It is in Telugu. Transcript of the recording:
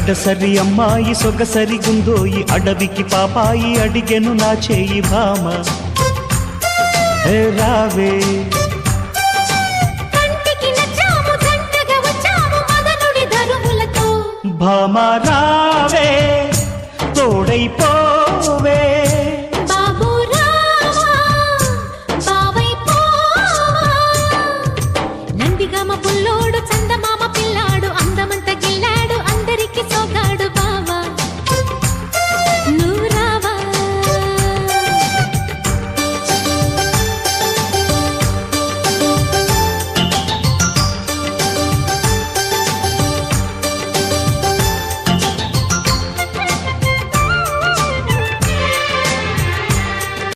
గడసరి అమ్మాయి సొగసరి గుందోయి అడవికి పాపాయి అడిగెను నా చేయి భామ రావే భామ రావే తోడైపోవే